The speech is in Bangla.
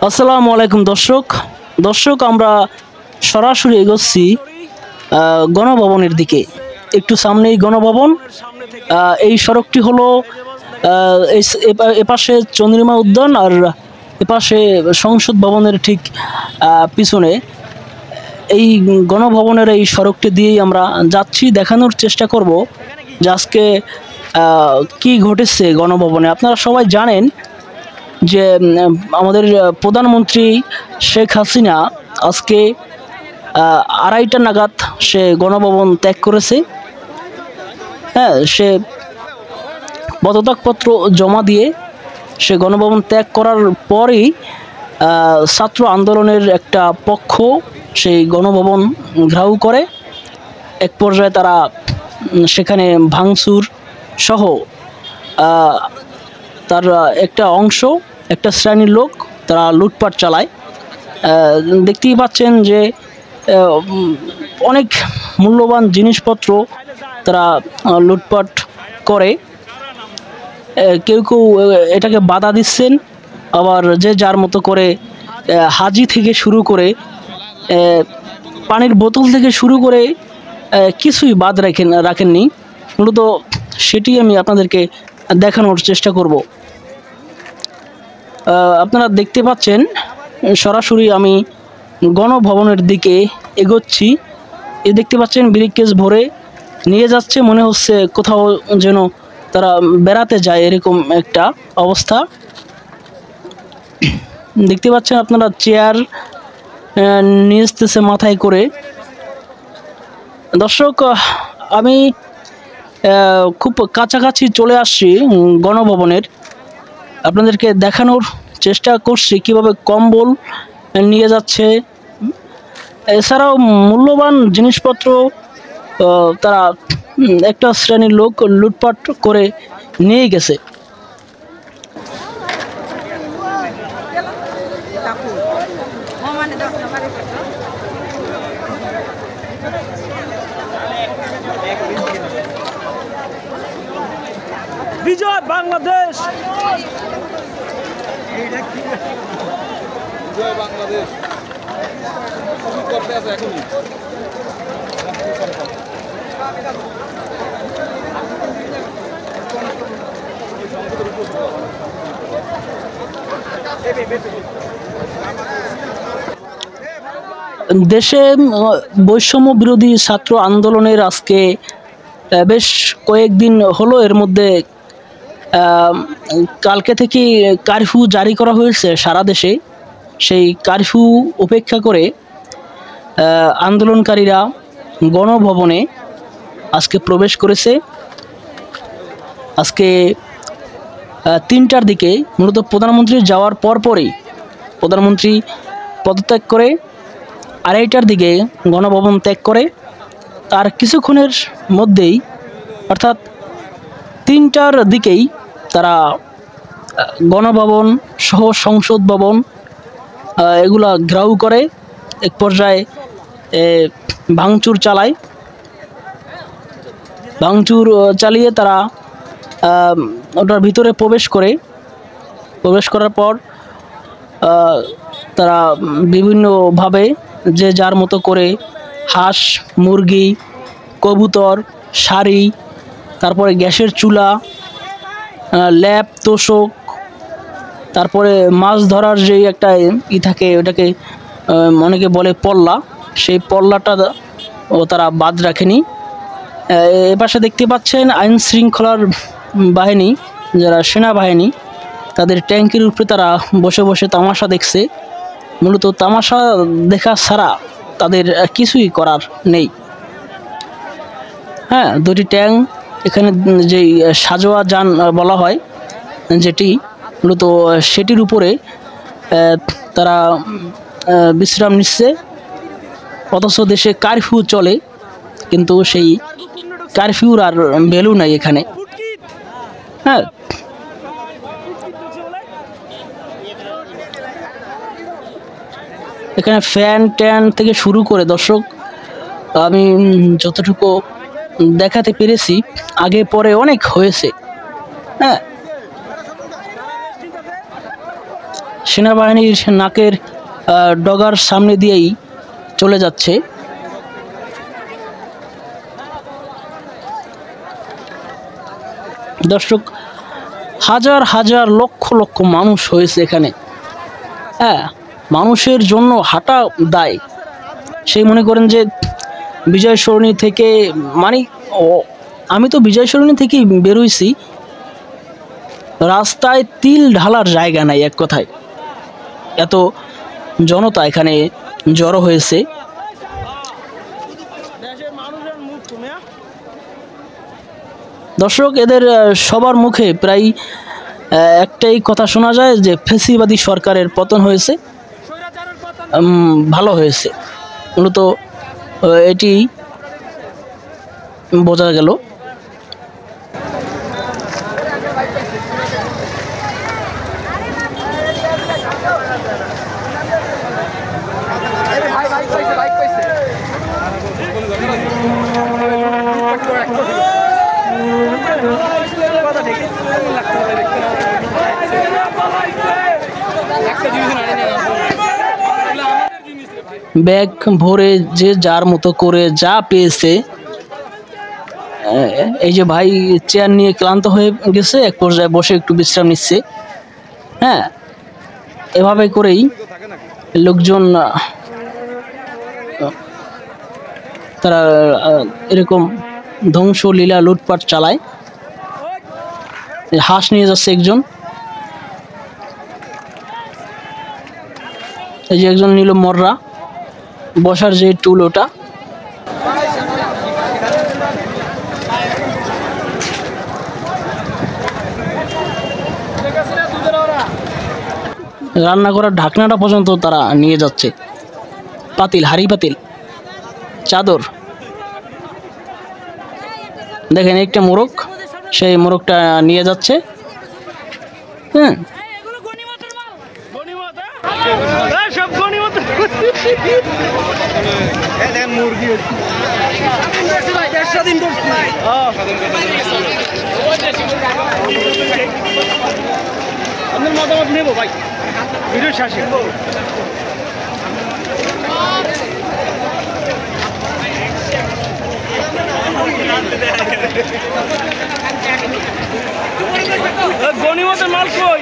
আসসালামু আলাইকুম দর্শক আমরা সরাসরি এগোচ্ছি গণভবনের দিকে। একটু সামনেই গণভবন। এই সড়কটি হলো এপাশে চন্দ্রিমা উদ্যান আর এপাশে সংসদ ভবনের ঠিক পিছনে এই গণভবনের এই সড়কটি দিয়েই আমরা যাচ্ছি। দেখানোর চেষ্টা করব যে আজকে কি ঘটেছে গণভবনে। আপনারা সবাই জানেন যে আমাদের প্রধানমন্ত্রী শেখ হাসিনা আজকে 2:30টা নাগাদ সে গণভবন ত্যাগ করেছে। হ্যাঁ, সে পদত্যাগপত্র জমা দিয়ে সে গণভবন ত্যাগ করার পরেই ছাত্র আন্দোলনের একটা পক্ষ সেই গণভবন ঘেরাও করে। এক পর্যায়ে তারা সেখানে ভাঙচুর সহ তার একটা অংশ, একটা শ্রেণীর লোক তারা লুটপাট চালায়। দেখতেই পাচ্ছেন যে অনেক মূল্যবান জিনিসপত্র তারা লুটপাট করে। কেউ কেউ এটাকে বাধা দিচ্ছেন, আবার যে যার মতো করে হাজি থেকে শুরু করে পানির বোতল থেকে শুরু করে কিছুই বাদ রাখেননি। মূলত সেটি আমি আপনাদেরকে দেখানোর চেষ্টা করব। আপনারা দেখতে পাচ্ছেন সরাসরি আমি গণভবনের দিকে এগোচ্ছি। দেখতে পাচ্ছেন ব্রিফকেস ভরে নিয়ে যাচ্ছে, মনে হচ্ছে কোথাও যেন তারা বেড়াতে যায়, এরকম একটা অবস্থা। দেখতে পাচ্ছেন আপনারা চেয়ার নিয়ে আসতেছে মাথায় করে। দর্শক, আমি খুব কাছাকাছি চলে আসছি গণভবনের। আপনাদেরকে দেখানোর চেষ্টা করছি কিভাবে কম্বল নিয়ে যাচ্ছে, এছাড়াও মূল্যবান জিনিসপত্র তারা একটা শ্রেণীর লোক লুটপাট করে নিয়ে গেছে। বিজয় বাংলাদেশ, বিজয় বাংলাদেশ করতে আছে এখনই। দেশে বৈষম্য বিরোধী ছাত্র আন্দোলনের আজকে বেশ কয়েকদিন হলো। এর মধ্যে কালকে থেকে কারফিউ জারি করা হয়েছে সারা দেশে। সেই কারফিউ উপেক্ষা করে আন্দোলনকারীরা গণভবনে আজকে প্রবেশ করেছে। আজকে 3টার দিকে, মূলত প্রধানমন্ত্রী যাওয়ার পরপরই প্রধানমন্ত্রী পদত্যাগ করে 2:30টার দিকে গণভবন ত্যাগ করে। তার কিছুক্ষণের মধ্যেই, অর্থাৎ 3টার দিকেই তারা গণভবন সহ সংসদ ভবন এগুলা ঘেরাও করে। এক পর্যায়ে ভাঙচুর চালায়। ভাঙচুর চালিয়ে তারা ওটার ভিতরে প্রবেশ করার পর তারা বিভিন্নভাবে যে যার মতো করে হাঁস, মুরগি, কবুতর, শাড়ি, তারপরে গ্যাসের চুলা, ল্যাপ, তোশক, তারপরে মাছ ধরার যেই একটা থাকে, ওটাকে অনেকে বলে পল্লা, সেই পল্লাটা তারা বাদ রাখেনি। এপাশে দেখতে পাচ্ছেন আইন শৃঙ্খলার বাহিনী, যারা সেনাবাহিনী, তাদের ট্যাঙ্কের উপরে তারা বসে বসে তামাশা দেখছে। মূলত তামাশা দেখা ছাড়া তাদের কিছুই করার নেই। হ্যাঁ, 2টি ট্যাঙ্ক এখানে, যেই সাজোয়া যান বলা হয় যেটি, মূলত সেটির উপরে তারা বিশ্রাম নিচ্ছে। অথচ দেশে কারফিউ চলে, কিন্তু সেই কারফিউর আর ভ্যালু নাই এখানে। হ্যাঁ, এখানে ফ্যান ট্যান থেকে শুরু করে দর্শক আমি যতটুকু দেখাতে পেরেছি, আগে পরে অনেক হয়েছে। হ্যাঁ, সেনাবাহিনীর নাকের ডগার সামনে দিয়েই চলে যাচ্ছে। দর্শক, হাজার হাজার লক্ষ লক্ষ মানুষ হয়েছে এখানে। হ্যাঁ, মানুষের জন্য হাঁটা দায়। সেই মনে করেন যে বিজয় সরণি থেকে মানে আমি তো বিজয় সরণি থেকেই বেরোইছি, রাস্তায় তিল ঢালার জায়গা নাই এক কথায়, এত জনতা এখানে জড়ো হয়েছে। দর্শক, এদের সবার মুখে প্রায় একটাই কথা শোনা যায় যে ফ্যাসিবাদী সরকারের পতন হয়েছে, ভালো হয়েছে। মূলত এটি বোঝা গেল। ব্যাগ ভরে যে যার মতো করে যা পেয়েছে। এই যে ভাই চেয়ার নিয়ে ক্লান্ত হয়ে গেছে, এক পর্যায়ে বসে একটু বিশ্রাম নিচ্ছে। হ্যাঁ, এভাবে করেই লোকজন তারা এরকম ধ্বংসলীলা লুটপাট চালায়। হাঁস নিয়ে যাচ্ছে একজন, এই যে একজন নিল মররা, বসার যে টুল ওটা। রান্না করার ঢাকনাটা পর্যন্ত তারা নিয়ে যাচ্ছে, পাতিল, হাঁড়ি পাতিল, চাদর। দেখেন একটা মোরগ, সেই মোরগটা নিয়ে যাচ্ছে। হ্যাঁ, আপনার মতামত নেবো ভাই, ভিডিও শেষে। গনিমতের মাল কই?